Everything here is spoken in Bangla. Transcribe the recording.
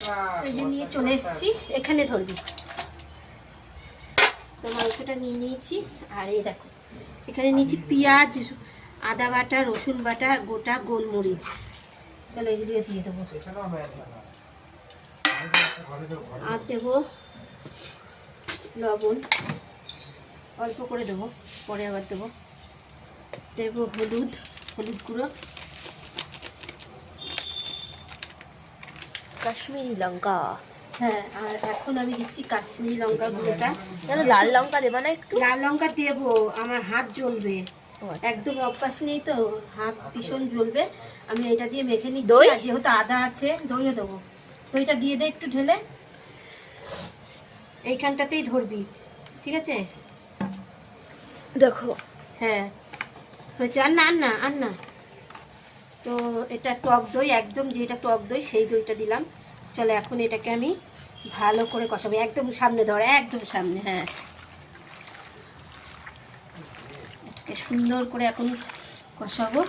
এই যে নিয়ে চলে এসেছি, এখানে ধরবি। তো মাংসটা নিয়ে নিয়েছি। আর এই দেখো এখানে নিয়েছি পেঁয়াজ, আদা বাটা, রসুন বাটা, গোটা গোলমরিচ। চলো এগুলো দিয়ে দেবো। আর দেবো লবণ, অল্প করে দেবো, পরে আবার দেবো। দেবো হলুদ গুঁড়ো, কাশ্মীরি লঙ্কা। হ্যাঁ। আর এখন আমি দিচ্ছি কাশ্মীরি লঙ্কা গুঁড়োটা। কেন লাল লঙ্কা দেবা না একটু? লাল লঙ্কা দেবো, আমার হাত জ্বলবে। একদম অভ্যাস নেই তো, হাত ভীষণ জ্বলবে। আমি এটা দিয়ে মেখে নিচ্ছি। আর যেহেতু আদা আছে, দইও দেবো। দইটা দিয়ে দে একটু ঢেলে, এইখানটাতেই ধরবি, ঠিক আছে? দেখো, হ্যাঁ হয়েছে। আর না আর না আর না। তো এটা টক দই, একদম যেটা টক দই সেই দইটা দিলাম। চলো এখন এটাকে আমি ভালো করে কষাবো। একদম সামনে ধর, একদম সামনে। হ্যাঁ, এটাকে সুন্দর করে এখন কষাবো।